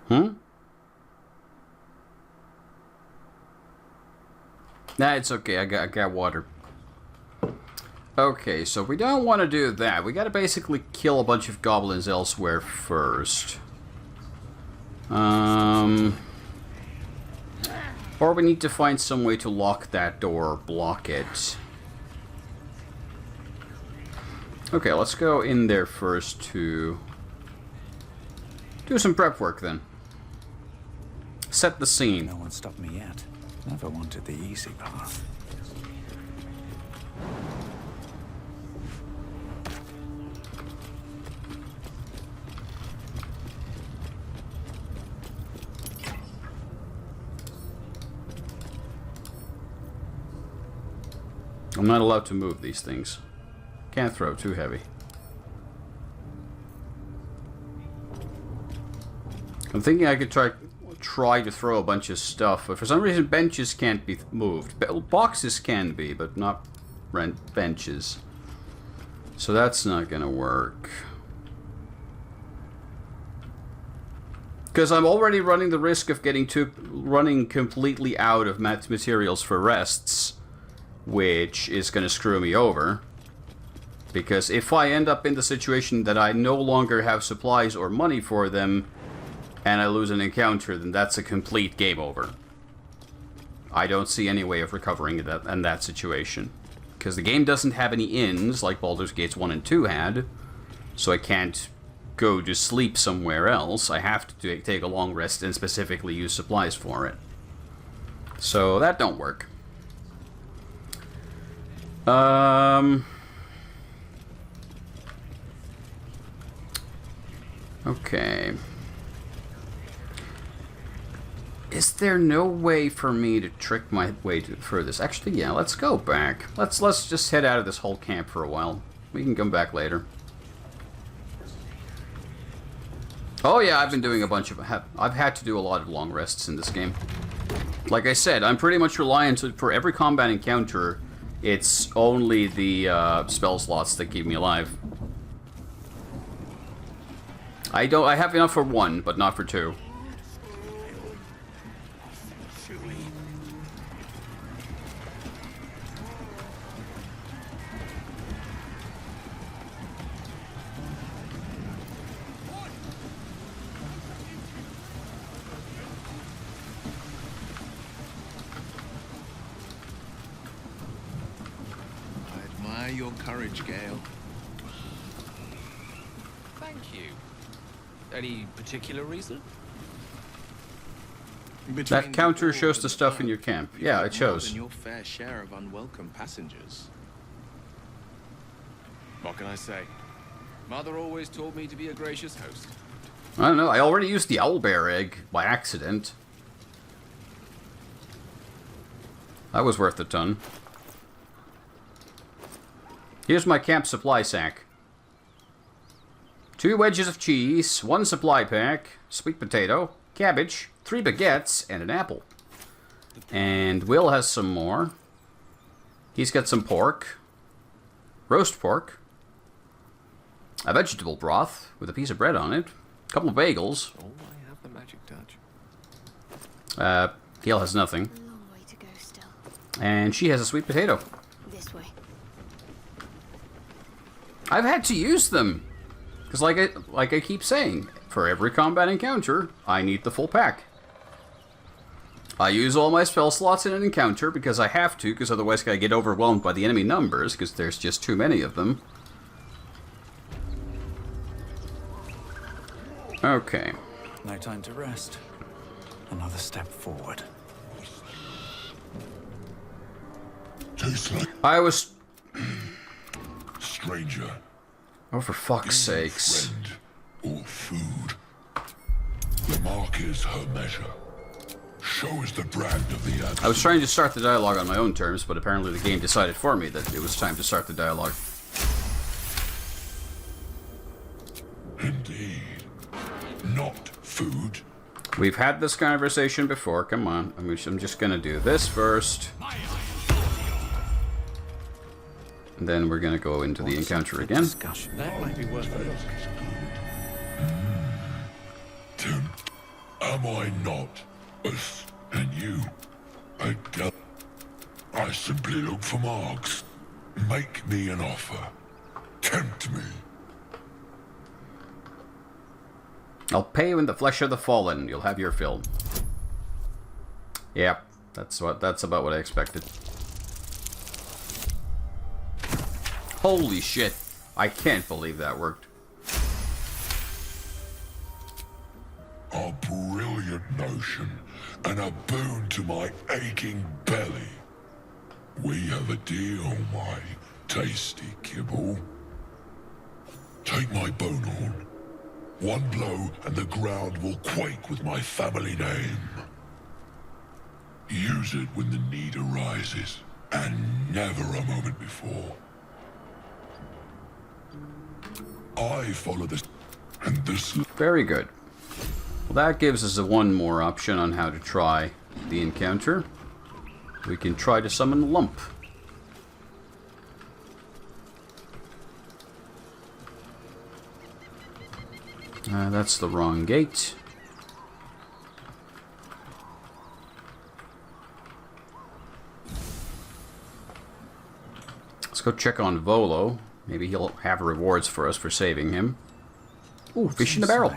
Hmm? Nah, it's okay. I got water. Okay, so we don't want to do that. We gotta basically kill a bunch of goblins elsewhere first. Or we need to find some way to lock that door or block it. Okay, let's go in there first to do some prep work then. Set the scene. No one stopped me yet. Never wanted the easy path. I'm not allowed to move these things. Can't throw, too heavy. I'm thinking I could try to throw a bunch of stuff, but for some reason benches can't be moved. Boxes can be, but not benches. So that's not gonna work. Because I'm already running the risk of running completely out of materials for rests, which is gonna screw me over. Because if I end up in the situation that I no longer have supplies or money for them, and I lose an encounter, then that's a complete game over. I don't see any way of recovering in that situation. Because the game doesn't have any inns, like Baldur's Gates 1 and 2 had, so I can't go to sleep somewhere else. I have to take a long rest and specifically use supplies for it. So that don't work. Okay. Is there no way for me to trick my way through this? Actually, yeah, let's go back. Let's just head out of this whole camp for a while. We can come back later. Oh yeah, I've been doing a bunch of... I've had to do a lot of long rests in this game. Like I said, I'm pretty much reliant for every combat encounter. It's only the spell slots that keep me alive. I have enough for one, but not for two. Your courage, Gale. Thank you. Any particular reason? That counter shows the stuff in your camp. Yeah, it shows. More than your fair share of unwelcome passengers. What can I say? Mother always told me to be a gracious host. I don't know. I already used the owlbear egg by accident. That was worth a ton. Here's my camp supply sack. 2 wedges of cheese, 1 supply pack, sweet potato, cabbage, 3 baguettes, and an apple. And Will has some more. He's got some pork, roast pork, a vegetable broth with a piece of bread on it, a couple of bagels. Oh, I have the magic touch. Gail has nothing. A long way to go still. And she has a sweet potato. This way. I've had to use them. Because like I keep saying, for every combat encounter, I need the full pack. I use all my spell slots in an encounter because I have to, because otherwise I get overwhelmed by the enemy numbers, because there's just too many of them. Okay. No time to rest. Another step forward. Tastes like I was... stranger. Oh, for fuck's sakes. Friend or food. The mark is her measure. Show is the brand of the answer. I was trying to start the dialogue on my own terms, but apparently the game decided for me that it was time to start the dialogue. Indeed. Not food. We've had this conversation before. Come on. I'm just gonna do this first. And then we're gonna go into the encounter again. That might be worth a look. Don't Am I not? And you? I simply look for marks. Make me an offer. Tempt me. I'll pay you in the flesh of the fallen. You'll have your fill. Yep, that's about what I expected. Holy shit. I can't believe that worked. A brilliant notion, and a boon to my aching belly. We have a deal, my tasty kibble. Take my bone horn. One blow, and the ground will quake with my family name. Use it when the need arises, and never a moment before. I follow this, and this... Very good. Well, that gives us one more option on how to try the encounter. We can try to summon Lump. That's the wrong gate. Let's go check on Volo. Maybe he'll have rewards for us for saving him. Ooh, fish in a barrel.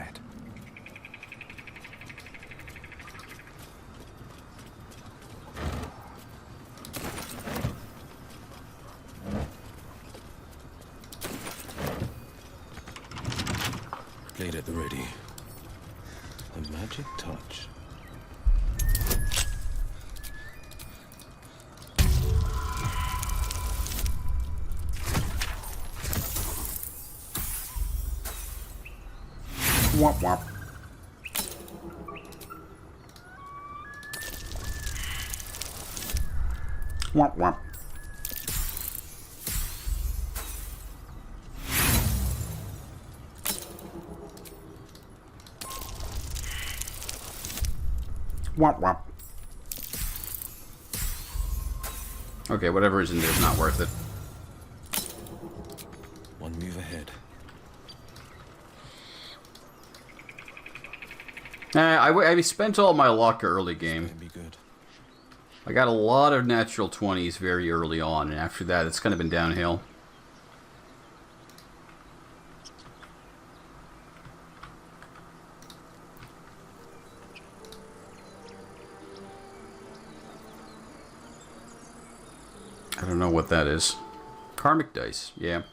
Blade at the ready. A magic touch. Womp womp. Womp womp. Womp womp. Okay, whatever is in there is not worth it. One move ahead. I spent all my luck early game. Can be good. I got a lot of natural 20s very early on, and after that it's kind of been downhill. I don't know what that is. Karmic dice, yeah.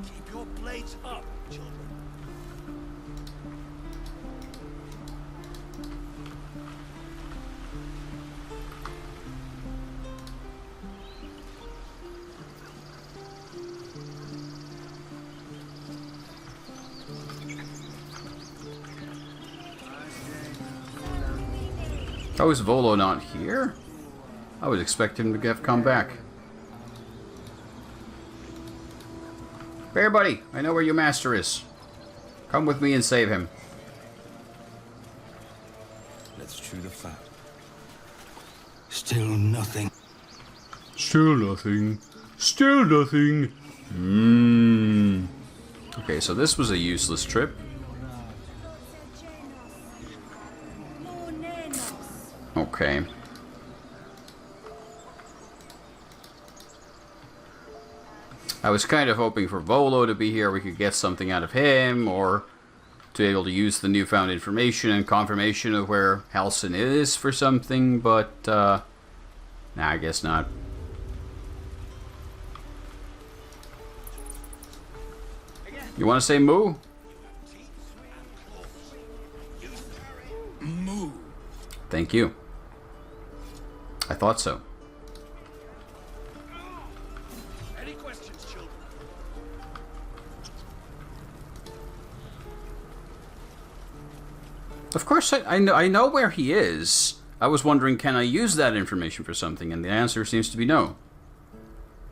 Keep your blades up, children. How is Volo not here? I was expecting him to have come back. Bear buddy, I know where your master is. Come with me and save him. Let's chew the fat. Still nothing. Still nothing. Still nothing. Okay, so this was a useless trip. Okay. I was kind of hoping for Volo to be here. We could get something out of him, or to be able to use the newfound information and confirmation of where Halsin is for something, but, nah, I guess not. Again. You want to say moo? Moo. Thank you. I thought so. Any questions, children? Of course, I know where he is. I was wondering, can I use that information for something? And the answer seems to be no.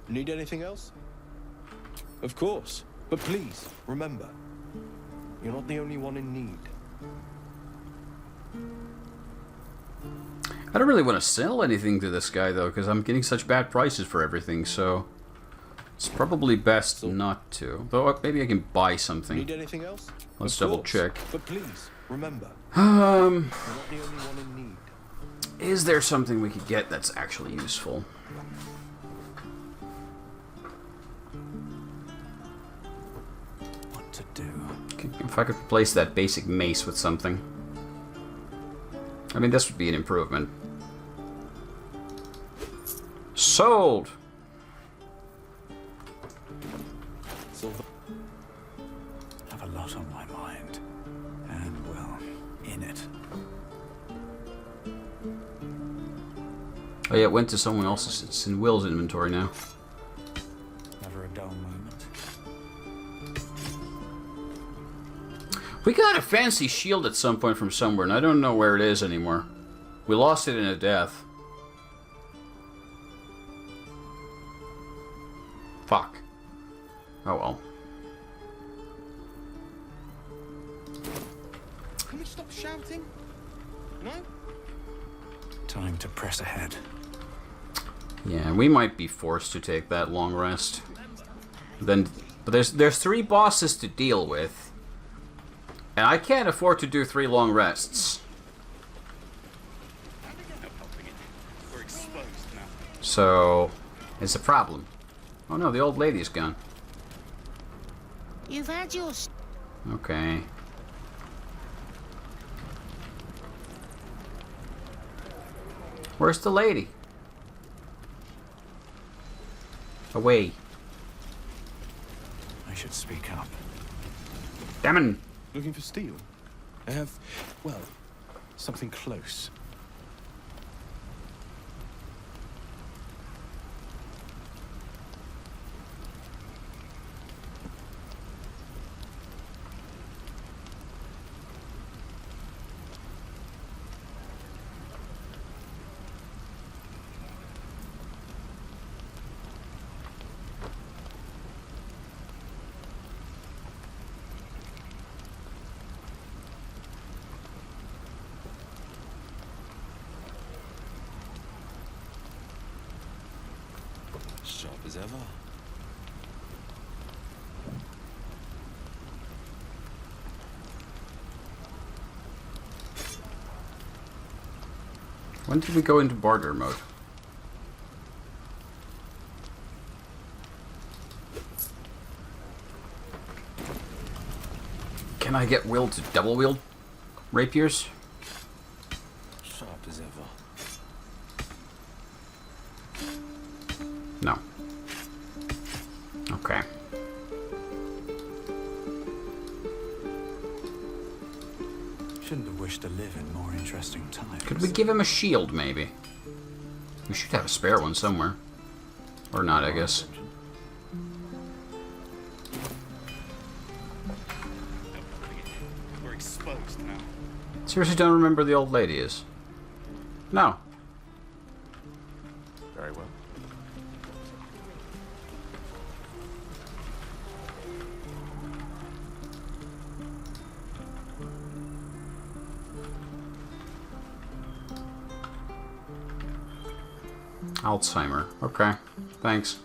Need anything else? Of course. But please, remember, you're not the only one in need. I don't really want to sell anything to this guy, though, because I'm getting such bad prices for everything, so... It's probably best not to. Though, maybe I can buy something. Need anything else? Let's Of double course. check. But please, remember, you're not the only one in need. Is there something we could get that's actually useful? What to do? If I could replace that basic mace with something. I mean, this would be an improvement. Sold! Silver. Have a lot on my mind. And, well, in it. Oh yeah, it went to someone else's. It's in Will's inventory now. Never a dull moment. We got a fancy shield at some point from somewhere, and I don't know where it is anymore. We lost it in a death. Fuck. Oh well. Can we stop shouting? No? Time to press ahead. Yeah, we might be forced to take that long rest. But there's 3 bosses to deal with. And I can't afford to do 3 long rests. We're exposed now. So, it's a problem. Oh no, the old lady's gone. You've had your Okay. Where's the lady? Away. I should speak up. Damn. Looking for steel? I have, well, something close. Sharp as ever. When did we go into barter mode? Can I get Will to double wield rapiers? Sharp as ever. No. Okay. Shouldn't have wished to live in more interesting times. Could we give him a shield, maybe? We should have a spare one somewhere. Or not, I guess. We're exposed now. Seriously don't remember the old lady is. No. Very well. Alzheimer. Okay. Thanks.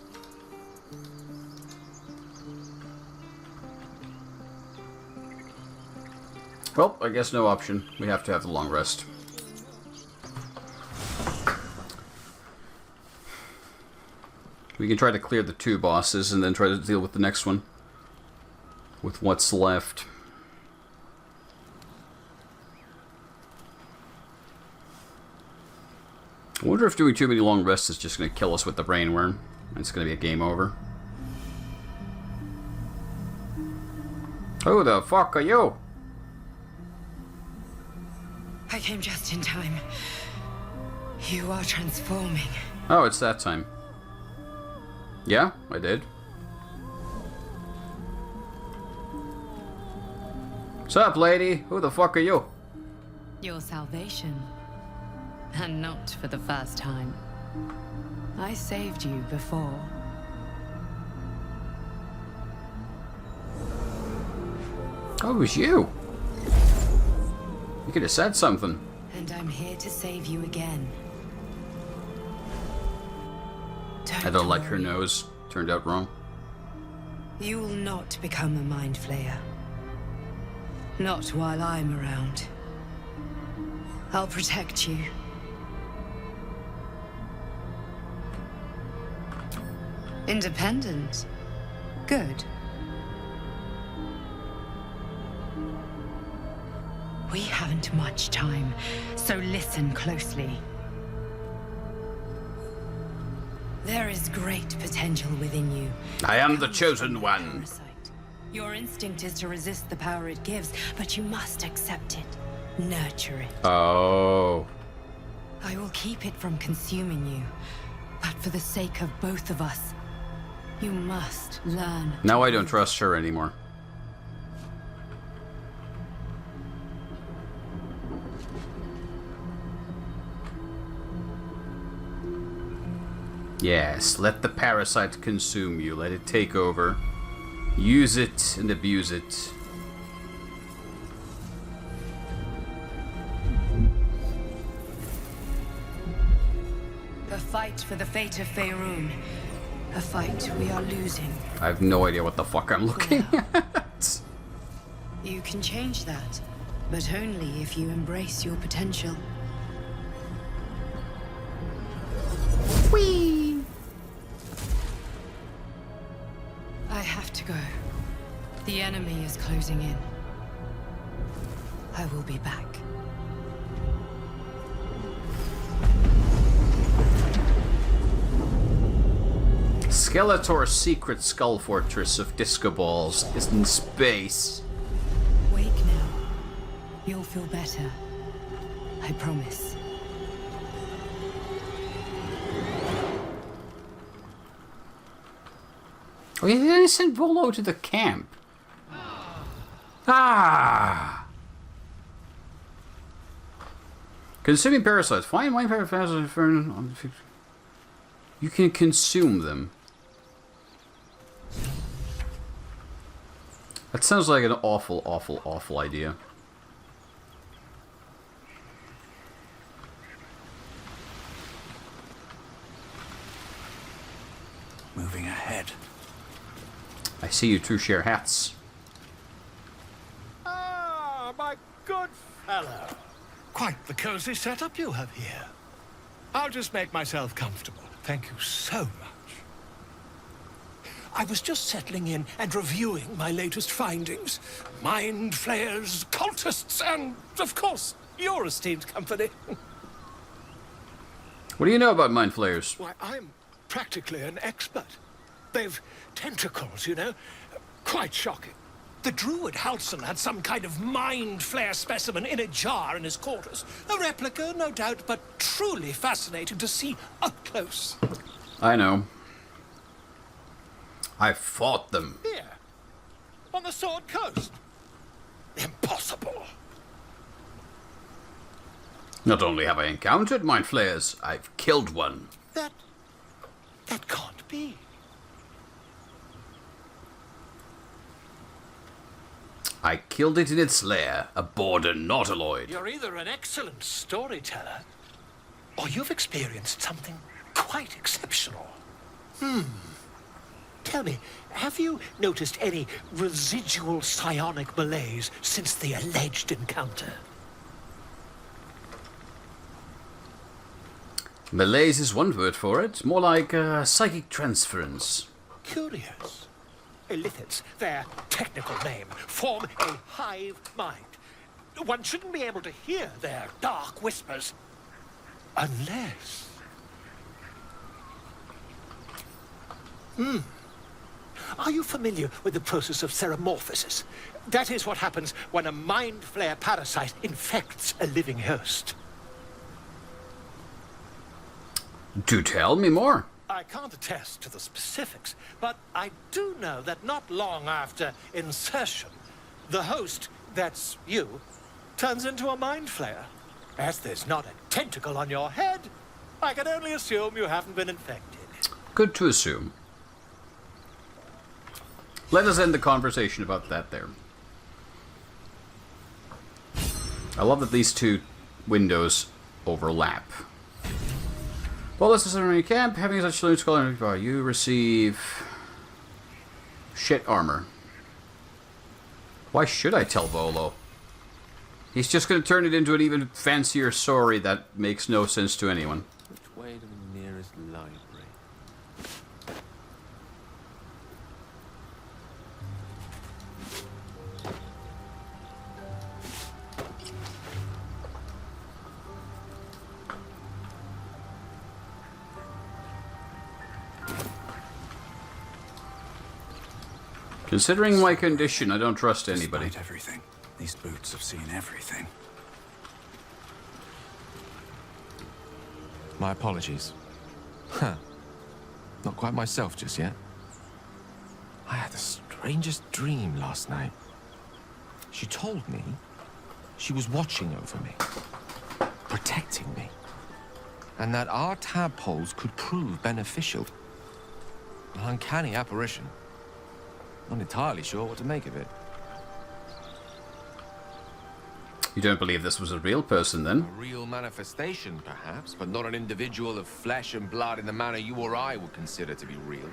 Well, I guess no option. We have to have the long rest. We can try to clear the 2 bosses and then try to deal with the next one. With what's left. I wonder if doing too many long rests is just going to kill us with the brain worm. And it's going to be a game over. Who the fuck are you? I came just in time. You are transforming. Oh, it's that time. Yeah, I did. What's up, lady? Who the fuck are you? Your salvation. And not for the first time. I saved you before. Oh, it was you. You could have said something. And I'm here to save you again. I don't like her worry. nose. Turned out wrong. You will not become a mind flayer. Not while I'm around. I'll protect you. Independent. Good. We haven't much time, so listen closely. There is great potential within you. I am the Comes chosen from the one. parasite. Your instinct is to resist the power it gives, but you must accept it. Nurture it. Oh. I will keep it from consuming you. But for the sake of both of us, you must learn. Now I don't trust her anymore. Yes, let the parasite consume you. Let it take over. Use it and abuse it. The fight for the fate of Faerun. A fight we are losing. I have no idea what the fuck I'm looking at. You can change that, but only if you embrace your potential. Whee! I have to go. The enemy is closing in. I will be back. Skeletor's secret skull fortress of disco balls is in space. Wake now. You'll feel better. I promise. Oh, you didn't send Volo to the camp. Ah! Consuming parasites. Find mind parasites. You can consume them. That sounds like an awful, awful, awful idea. Moving ahead. I see you two share hats. Ah, my good fellow. Quite the cozy setup you have here. I'll just make myself comfortable. Thank you so much. I was just settling in and reviewing my latest findings. Mind flayers, cultists, and, of course, your esteemed company. What do you know about mind flayers? Why, I'm practically an expert. They've tentacles, you know. Quite shocking. The druid Halson had some kind of mind flare specimen in a jar in his quarters. A replica, no doubt, but truly fascinating to see up close. I know. I fought them. Here, on the Sword Coast. Impossible. Not only have I encountered mind flayers, I've killed one. That can't be. I killed it in its lair, a border nautiloid. You're either an excellent storyteller, or you've experienced something quite exceptional. Tell me, have you noticed any residual psionic malaise since the alleged encounter? Malaise is one word for it, more like psychic transference. Curious. Illithids, their technical name, form a hive mind. One shouldn't be able to hear their dark whispers unless... Are you familiar with the process of ceremorphosis? That is what happens when a mind flare parasite infects a living host. Do tell me more. I can't attest to the specifics, but I do know that not long after insertion, the host, that's you, turns into a mind flayer. As there's not a tentacle on your head, I can only assume you haven't been infected. Good to assume. Let us end the conversation about that there. I love that these two windows overlap. Well, this is a recap. Having such loot skull, you receive shit armor. Why should I tell Volo? He's just going to turn it into an even fancier story that makes no sense to anyone. Which way to the nearest library? Considering my condition, I don't trust anybody. Despite everything, these boots have seen everything. My apologies. Huh. Not quite myself just yet. I had the strangest dream last night. She told me she was watching over me, protecting me, and that our tadpoles could prove beneficial. An uncanny apparition. Not entirely sure what to make of it. You don't believe this was a real person, then? A real manifestation, perhaps, but not an individual of flesh and blood in the manner you or I would consider to be real.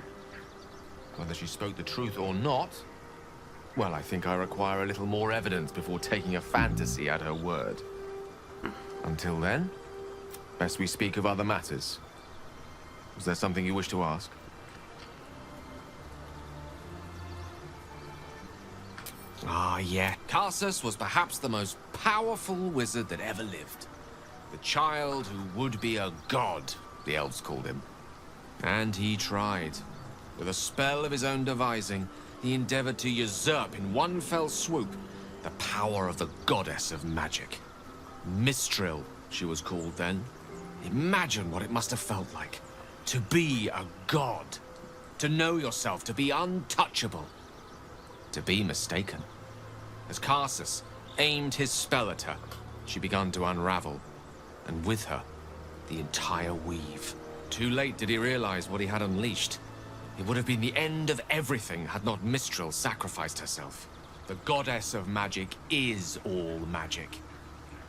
Whether she spoke the truth or not, well, I think I require a little more evidence before taking a fantasy at her word. Until then, best we speak of other matters. Was there something you wish to ask? Ah, yeah. Karsus was perhaps the most powerful wizard that ever lived. The child who would be a god, the elves called him. And he tried. With a spell of his own devising, he endeavored to usurp in one fell swoop the power of the goddess of magic. Mistral, she was called then. Imagine what it must have felt like. To be a god. To know yourself, to be untouchable. To be mistaken. As Karsus aimed his spell at her, she began to unravel, and with her, the entire weave. Too late did he realize what he had unleashed. It would have been the end of everything had not Mistral sacrificed herself. The goddess of magic is all magic.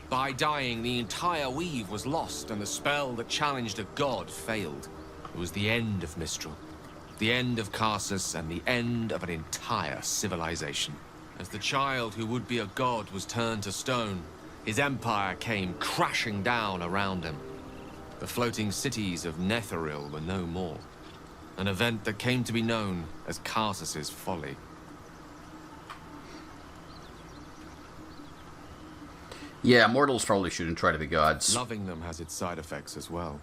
By dying, the entire weave was lost, and the spell that challenged a god failed. It was the end of Mistral. The end of Karsus and the end of an entire civilization. As the child who would be a god was turned to stone, his empire came crashing down around him. The floating cities of Netheril were no more. An event that came to be known as Karsus's folly. Yeah, mortals probably shouldn't try to be gods. Loving them has its side effects as well.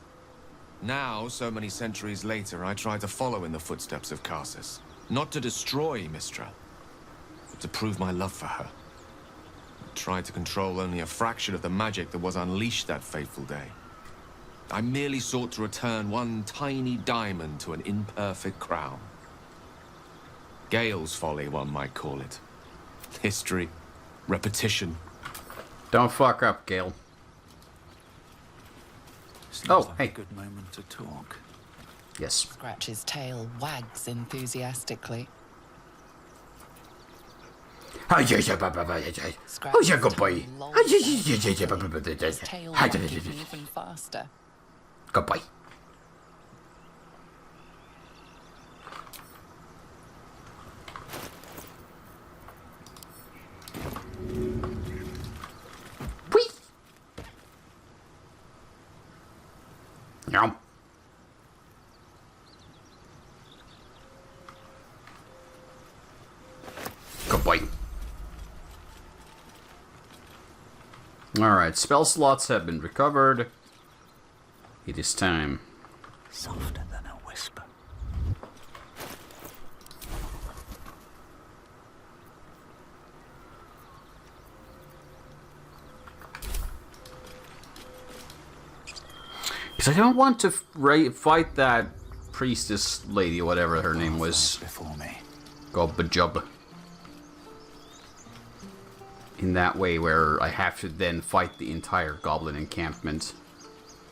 Now, so many centuries later, I try to follow in the footsteps of Karsus. Not to destroy Mistra, but to prove my love for her. I tried to control only a fraction of the magic that was unleashed that fateful day. I merely sought to return one tiny diamond to an imperfect crown. Gale's folly, one might call it. History, repetition. Don't fuck up, Gale. Seems Oh, like hey. a good moment to talk. Yes. Scratch's tail wags enthusiastically. Oh, yeah, good boy. His tail wagging even faster. Good boy. Whee! Yum. Good boy. Alright, spell slots have been recovered. It is time. Softer than a whisper. Because I don't want to fight that priestess lady, whatever her name was. Before me. Gobbajub. In that way where I have to then fight the entire goblin encampment.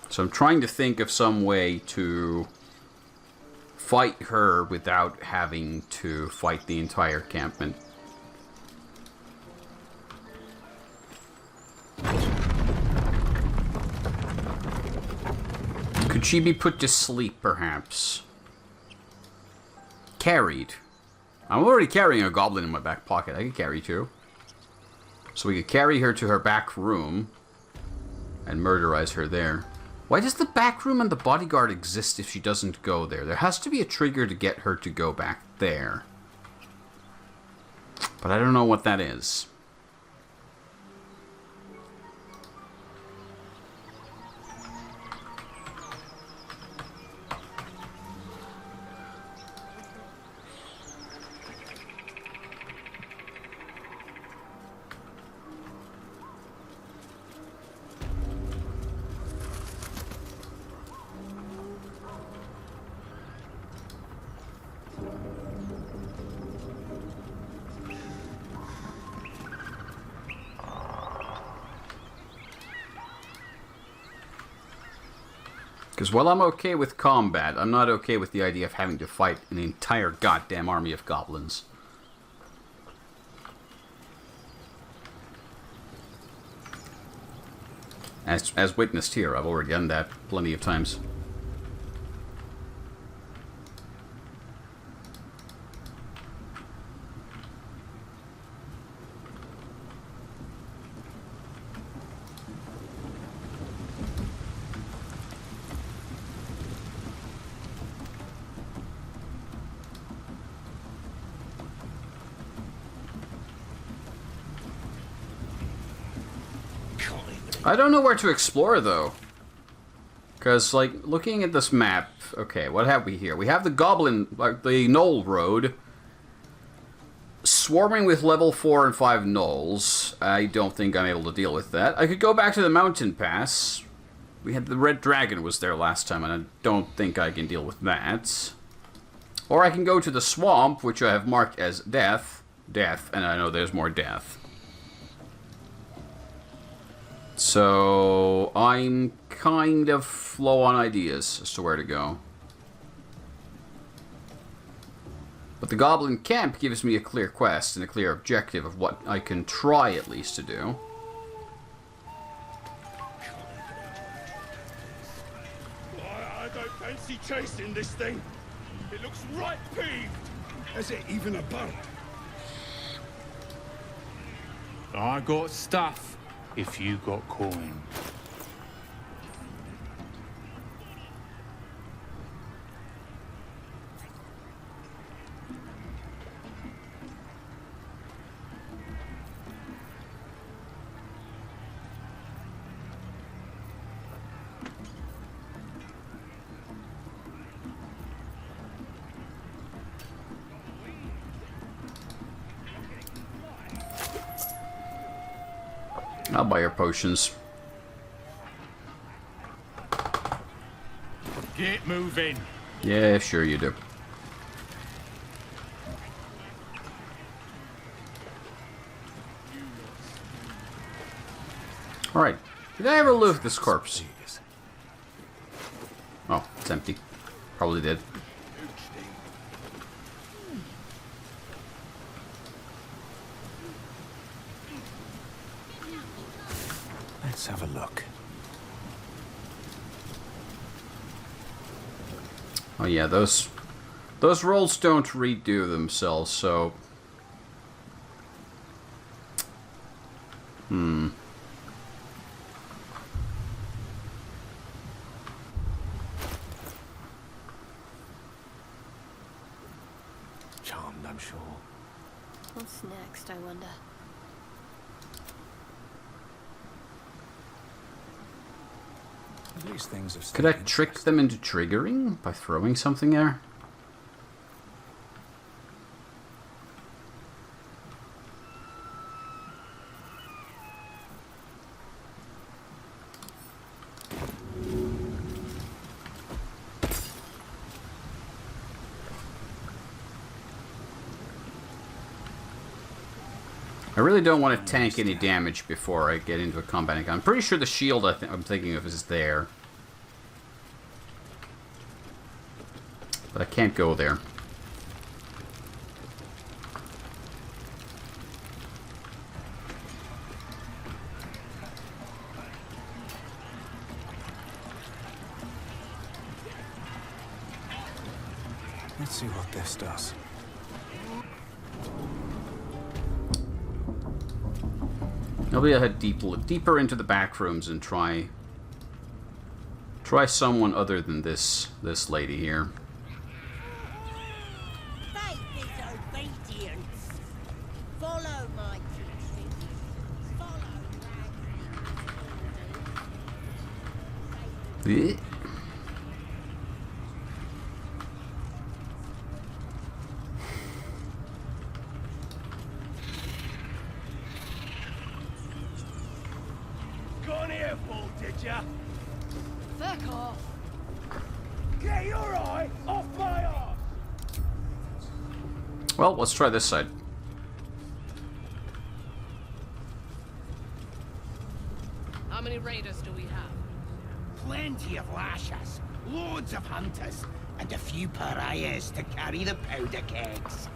So I'm trying to think of some way to fight her without having to fight the entire encampment. Could she be put to sleep, perhaps? Carried. I'm already carrying a goblin in my back pocket. I could carry two. So we could carry her to her back room and murderize her there. Why does the back room and the bodyguard exist if she doesn't go there? There has to be a trigger to get her to go back there. But I don't know what that is. Because while I'm okay with combat, I'm not okay with the idea of having to fight an entire goddamn army of goblins. As witnessed here, I've already done that plenty of times. I don't know where to explore, though. Because, like, looking at this map... Okay, what have we here? We have the Goblin... Like, the Gnoll Road. Swarming with level 4 and 5 Gnolls. I don't think I'm able to deal with that. I could go back to the Mountain Pass. We had the Red Dragon was there last time, and I don't think I can deal with that. Or I can go to the Swamp, which I have marked as Death. Death, and I know there's more Death. So, I'm kind of low on ideas as to where to go. But the Goblin Camp gives me a clear quest and a clear objective of what I can try at least to do. I don't fancy chasing this thing. It looks right peeved. Has it even a bone? I got stuff if you got coin. I'll buy your potions. Get moving. Yeah, sure you do. Alright. Did I ever loot this corpse? Oh, it's empty. Probably did. Let's have a look. Oh yeah, those rolls don't redo themselves, so... Charmed, I'm sure. What's next, I wonder? These things have Could I trick them into triggering by throwing something there? really don't want to tank any damage before I get into a combat encounter. I'm pretty sure the shield I'm thinking of is there. But I can't go there. Let's see what this does. Maybe I'll head deeper into the back rooms and try someone other than this lady here. Faith is obedience. Follow my teaching. Follow Eh. Gone here, fool, did ya? Fuck off. Get your eye off my arse! Well, let's try this side. How many raiders do we have? Plenty of lashes, loads of hunters, and a few pariahs to carry the powder kegs.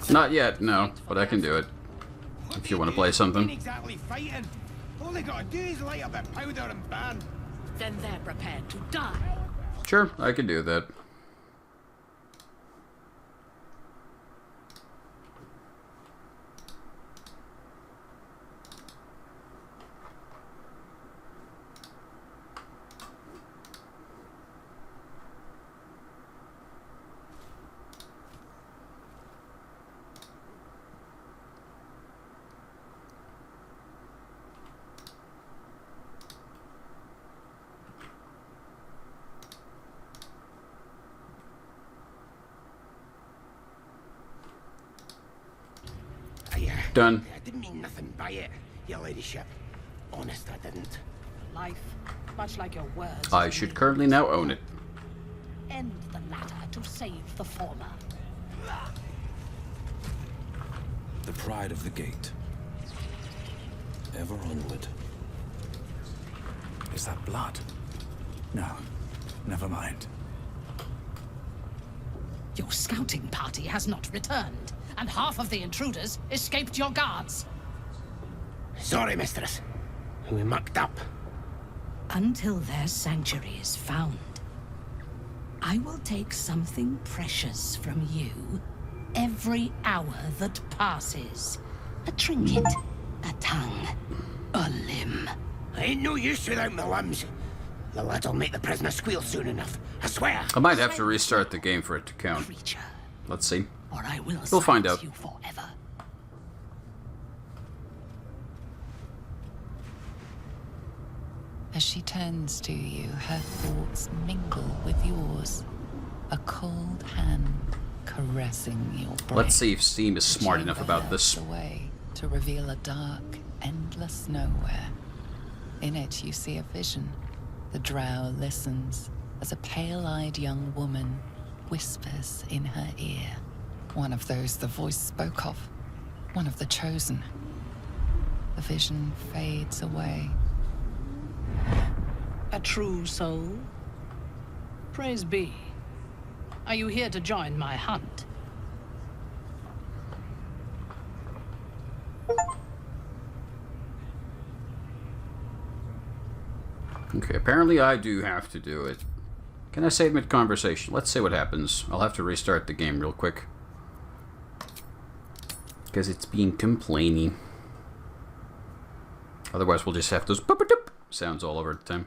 Not yet, no, but I can do it. If you want to play something. Ain't exactly fighting. All they gotta do is light up a powder and ban. Then they're prepared to die. Sure, I can do that. Done. I didn't mean nothing by it, your ladyship. Honest, I didn't. Life, much like your words. I should currently now own it. End the latter to save the former. The pride of the gate. Ever onward. Is that blood? No. Never mind. Your scouting party has not returned, and half of the intruders escaped your guards. Sorry, mistress. We mucked up. Until their sanctuary is found, I will take something precious from you every hour that passes. A trinket, a tongue, a limb. Ain't no use without my limbs. The lad'll make the prisoner squeal soon enough, I swear. I might have to restart the game for it to count. Let's see. Or I will We'll find out. you forever. As she turns to you, her thoughts mingle with yours. A cold hand caressing your brain. Let's see if Steam is The smart enough chamber about this. lurks away to reveal a dark, endless nowhere. In it, you see a vision. The drow listens as a pale-eyed young woman whispers in her ear. One of those the voice spoke of. One of the chosen. The vision fades away. A true soul? Praise be. Are you here to join my hunt? Okay, apparently I do have to do it. Can I save mid-conversation? Let's see what happens. I'll have to restart the game real quick. Because it's being complaining. Otherwise we'll just have those boop-a-doop sounds all over the time.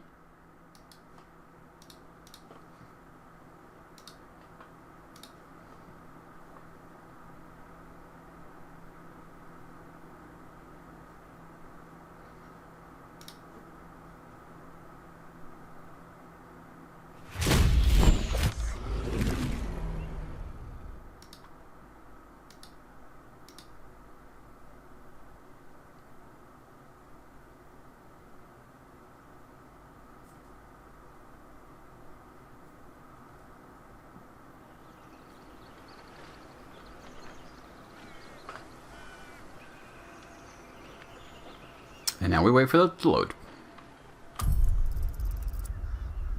now we wait for it to load.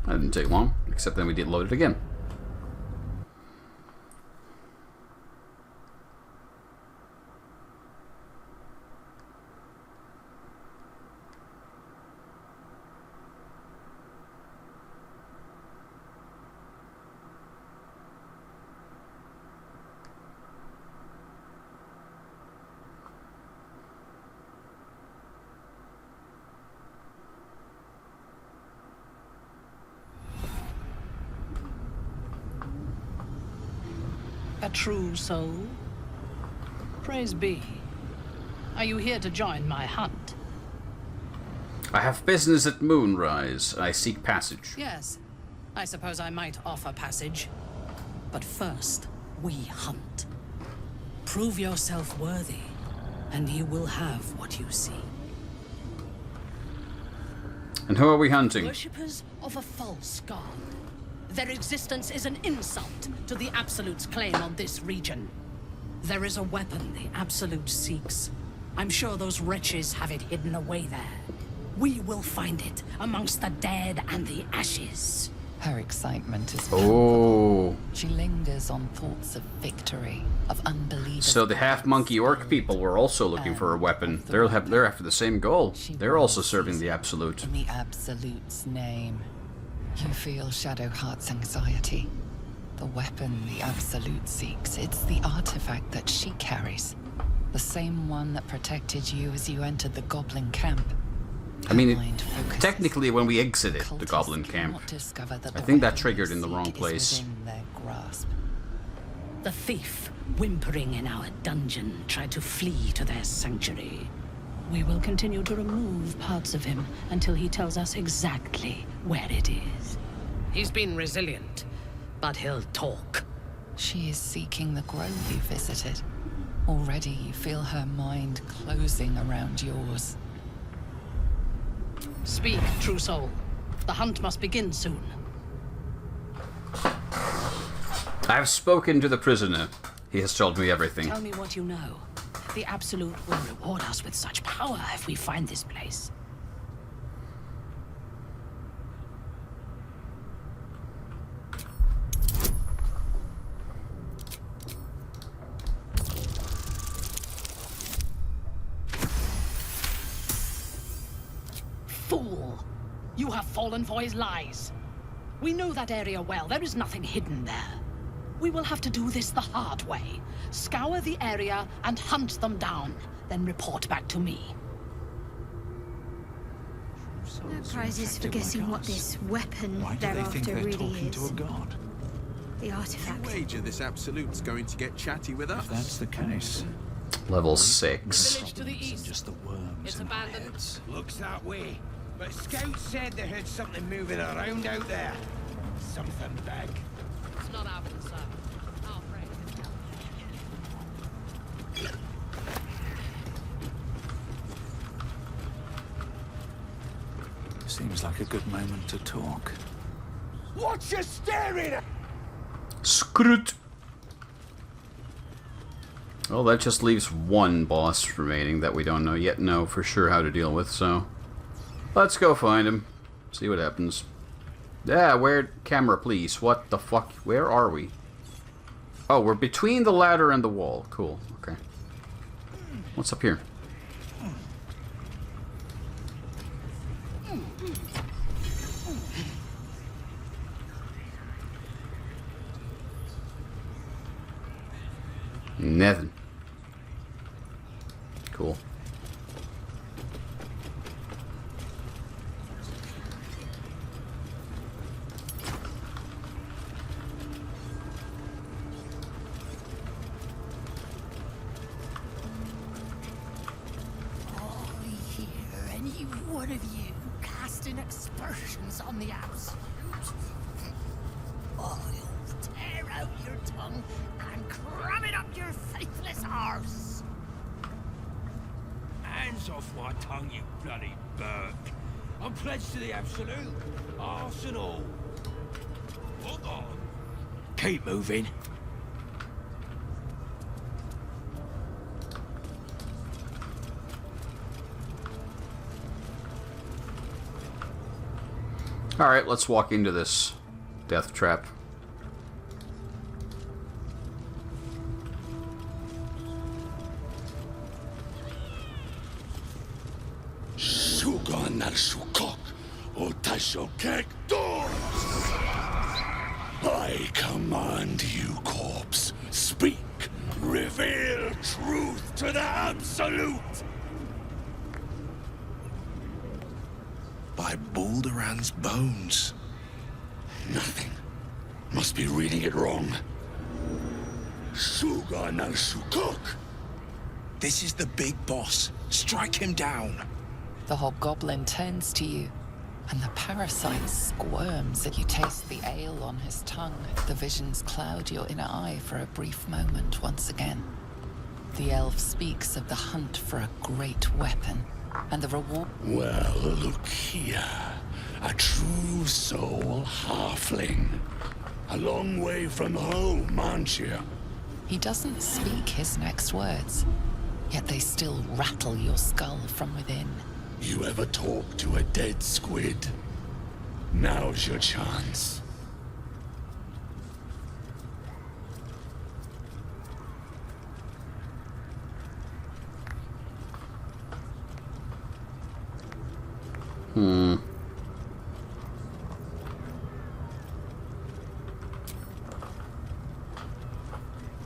That didn't take long, except then we did load it again. A true soul? Praise be. Are you here to join my hunt? I have business at Moonrise. I seek passage. Yes. I suppose I might offer passage. But first, we hunt. Prove yourself worthy, and you will have what you seek. And who are we hunting? Worshippers of a false god. Their existence is an insult to the Absolute's claim on this region. There is a weapon the Absolute seeks. I'm sure those wretches have it hidden away there. We will find it amongst the dead and the ashes. Her excitement is Oh. She lingers on thoughts of victory, of unbelievers. So the half-monkey orc people were also looking for a weapon. They're after the same goal. They're also serving the Absolute. In the Absolute's name. You feel Shadowheart's anxiety. The weapon the Absolute seeks, it's the artifact that she carries. The same one that protected you as you entered the Goblin camp. I mean, technically when we exited the Goblin camp, I think that triggered in the wrong place. Their grasp. The thief, whimpering in our dungeon, tried to flee to their sanctuary. We will continue to remove parts of him until he tells us exactly where it is. He's been resilient, but he'll talk. She is seeking the grove you visited. Already you feel her mind closing around yours. Speak, true soul. The hunt must begin soon. I have spoken to the prisoner. He has told me everything. Tell me what you know. The Absolute will reward us with such power if we find this place. Fool! You have fallen for his lies. We know that area well. There is nothing hidden there. We will have to do this the hard way. Scour the area and hunt them down, then report back to me. No prizes for guessing what this weapon Why do they're they think after they're really talking is. to a god? The artifact. Wager this Absolute's going to get chatty with us. If that's the case, Level 6. Village to the east. just the worms It's in our abandoned. heads. Looks that way. But scouts said they heard something moving around out there. Something big. It's not our concern. Our friend is down. Seems like a good moment to talk. What you staring at? Scroot. Well, that just leaves one boss remaining that we don't know for sure how to deal with, so let's go find him. See what happens. Yeah, where camera please. What the fuck? Where are we? Oh, we're between the ladder and the wall. Cool. Okay. What's up here? Nothing. Cool. Hear any one of you casting aspersions on the Absolute? I'll tear out your tongue and cram it up your faithless arse. Hands off my tongue, you bloody bird. I'm pledged to the Absolute. Arse and all. Hold on. Keep moving. Alright, let's walk into this death trap. I command you, corpse. Speak. Reveal truth to the Absolute. By Balduran's bones. Nothing. Must be reading it wrong. Suga no Sukok. This is the big boss. Strike him down. The hobgoblin turns to you, and the parasite squirms as you taste the ale on his tongue. The visions cloud your inner eye for a brief moment once again. The elf speaks of the hunt for a great weapon, and the reward... Well, look here. A true soul halfling. A long way from home, aren't you? He doesn't speak his next words, yet they still rattle your skull from within. You ever talk to a dead squid? Now's your chance.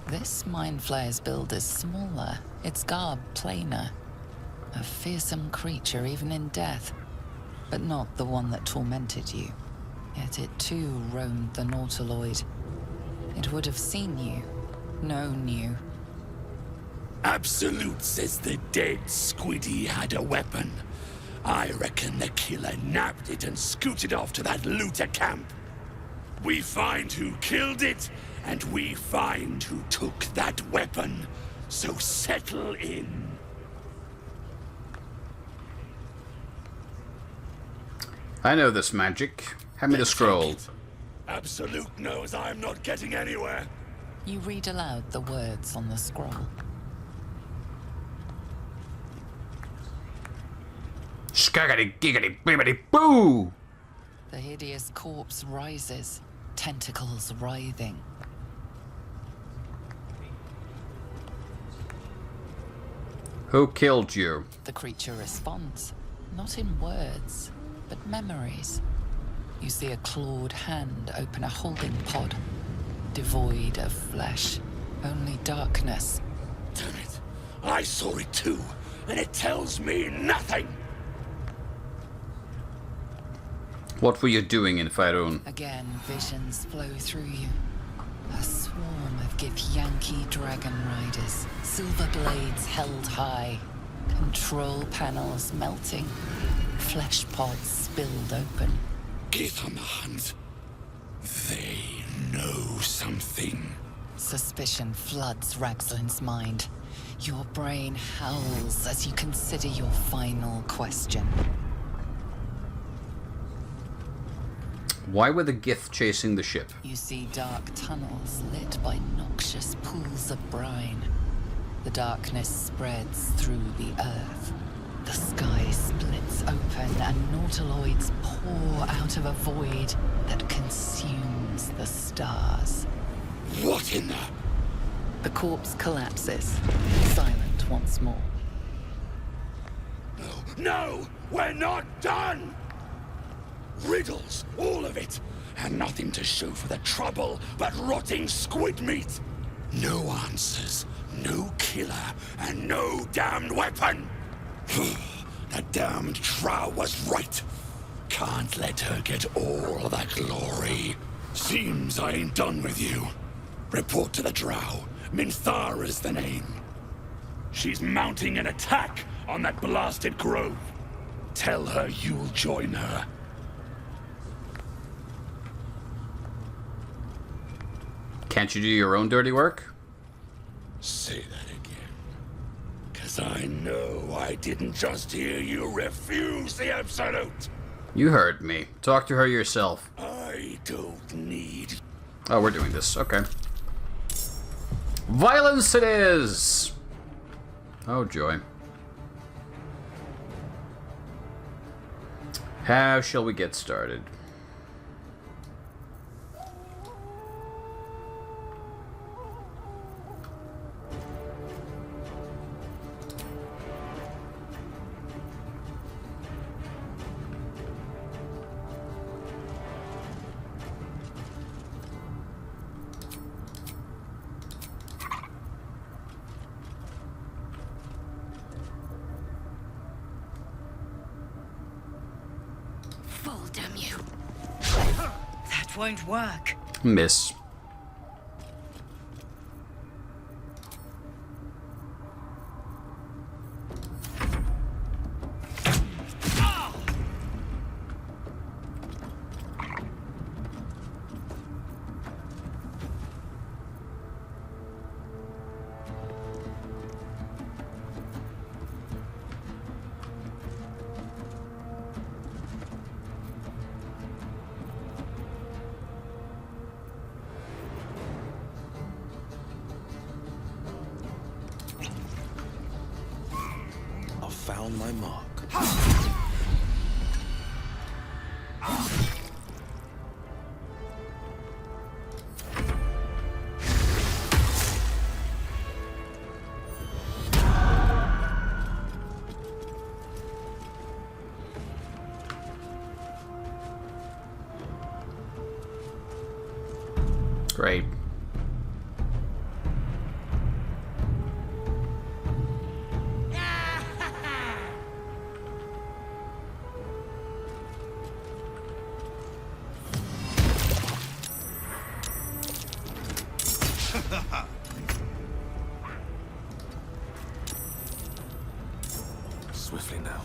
This Mind Flayer's build is smaller, its garb plainer. A fearsome creature even in death, but not the one that tormented you. Yet it too roamed the Nautiloid. It would have seen you, known you. Absolute says the dead squiddy had a weapon. I reckon the killer nabbed it and scooted off to that looter camp. We find who killed it, and we find who took that weapon. So settle in. I know this magic. Hand me the scroll. Absolute knows I'm not getting anywhere. You read aloud the words on the scroll. Skaggity giggity bibbity boo! The hideous corpse rises, tentacles writhing. Who killed you? The creature responds, not in words, but memories. You see a clawed hand open a holding pod, devoid of flesh, only darkness. Damn it. I saw it too, and it tells me nothing. What were you doing in Faerun? Again, visions flow through you. A swarm of Githyanki dragon riders, silver blades held high, control panels melting, flesh pods spilled open. Gith on the hunt. They know something. Suspicion floods Ragslin's mind. Your brain howls as you consider your final question. Why were the Gith chasing the ship? You see dark tunnels lit by noxious pools of brine. The darkness spreads through the earth. The sky splits open and nautiloids pour out of a void that consumes the stars. What in the... The corpse collapses, silent once more. No! We're not done! Riddles, all of it, and nothing to show for the trouble but rotting squid meat. No answers, no killer, and no damned weapon. That damned Drow was right. Can't let her get all that glory. Seems I ain't done with you. Report to the Drow. Minthara's the name. She's mounting an attack on that blasted grove. Tell her you'll join her. Can't you do your own dirty work? Say that again. 'Cause I know I didn't just hear you refuse the Absolute. You heard me. Talk to her yourself. I don't need... Oh, we're doing this. Okay. Violence it is! Oh, joy. How shall we get started? won't work. Miss. I've found my mark. Great. Swiftly now.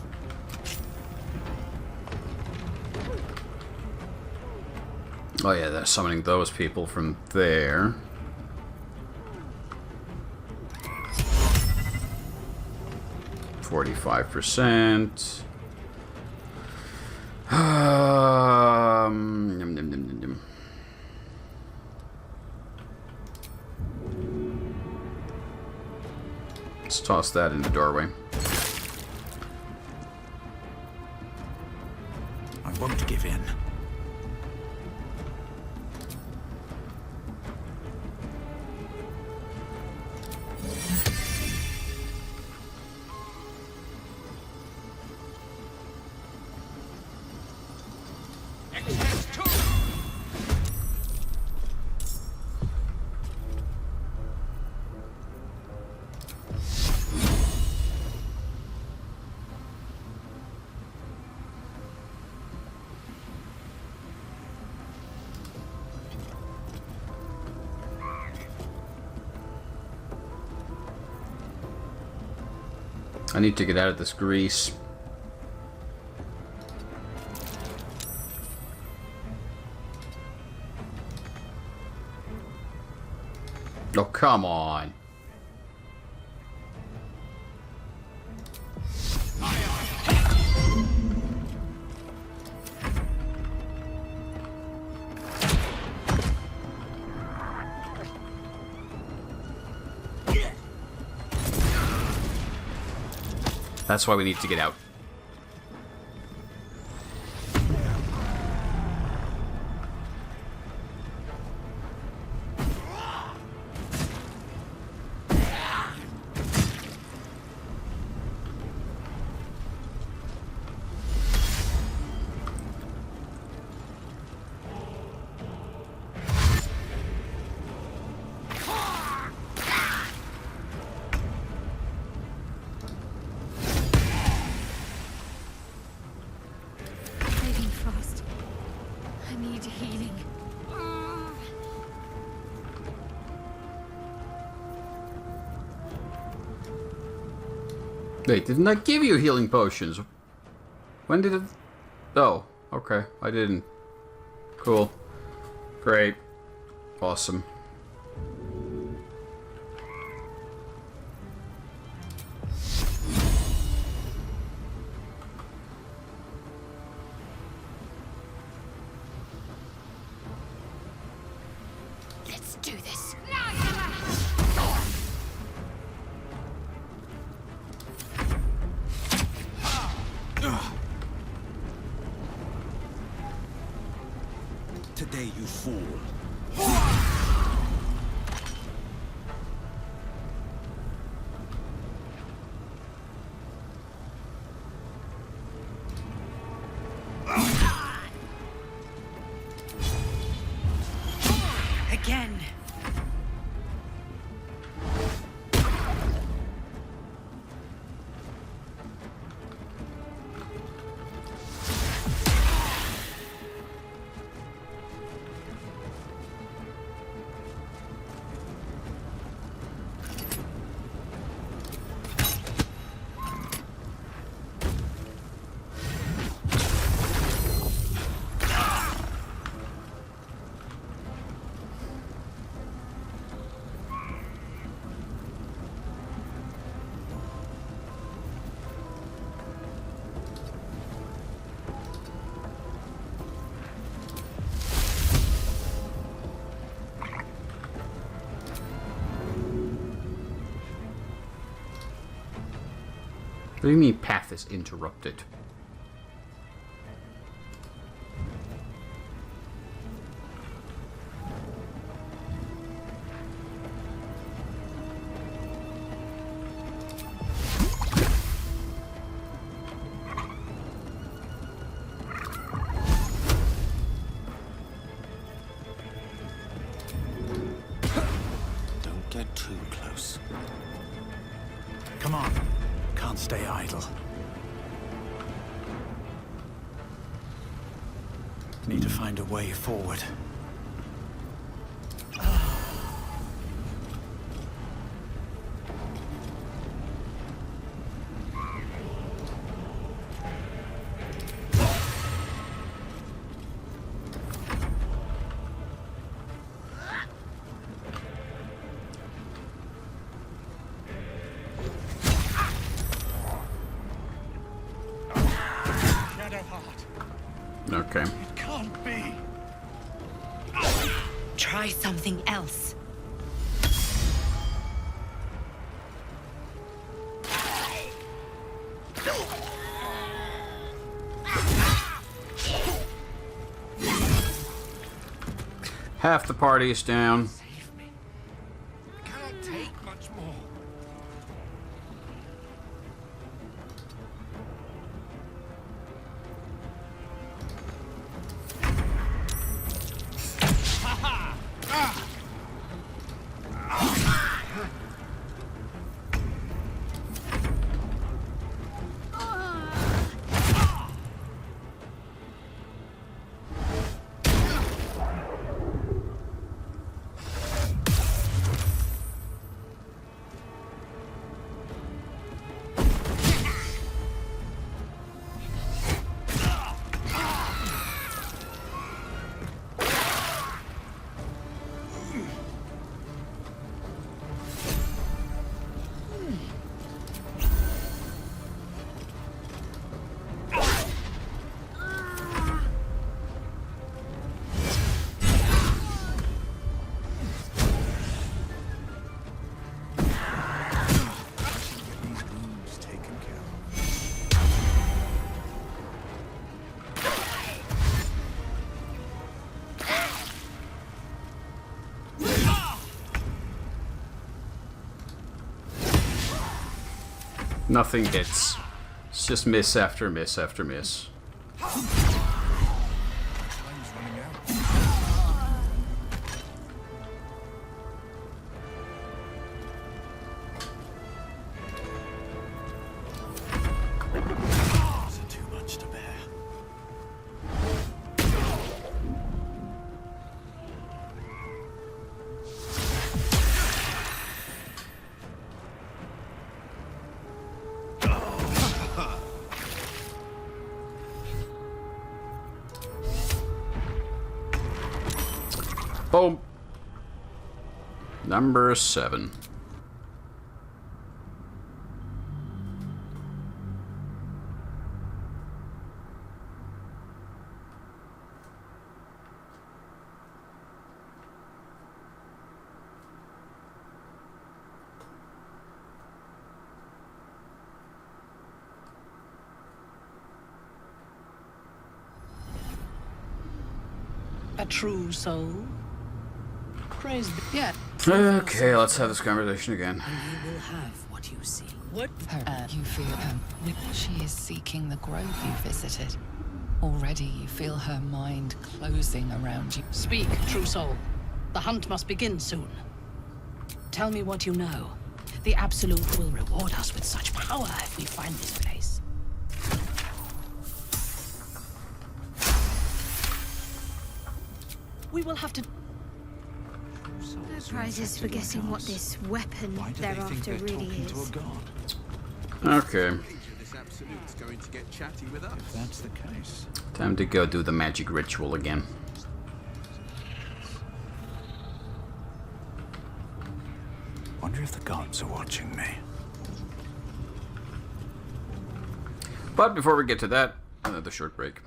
Oh yeah, they're summoning those people from there. %. Yum, yum, yum, yum. Let's toss that in the doorway. I won't give in. I need to get out of this grease. Oh, come on. That's why we need to get out. Wait, didn't I give you healing potions? When did it... Oh, okay. I didn't. Cool. Great. Awesome. Let's do this. Today, you fool. Again. What do you mean path is interrupted? Don't get too close. Come on. Can't stay idle. Need to find a way forward. Okay. It can't be. Try something else. Half the party is down. Cannot take much more. Nothing hits. It's just miss after miss after miss. Too much to bear. Boom. Number 7. A true soul. Praise be. Yeah. Okay, let's have this conversation again. And you will have what you see. What? You feel she is seeking the grove you visited. Already you feel her mind closing around you. Speak, true soul. The hunt must begin soon. Tell me what you know. The Absolute will reward us with such power if we find this place. We will have to... No prizes for guessing what this weapon they're after really is. Okay. This Absolute's going to get chatty with us. If that's the case. Time to go do the magic ritual again. Wonder if the gods are watching me. But before we get to that, another short break.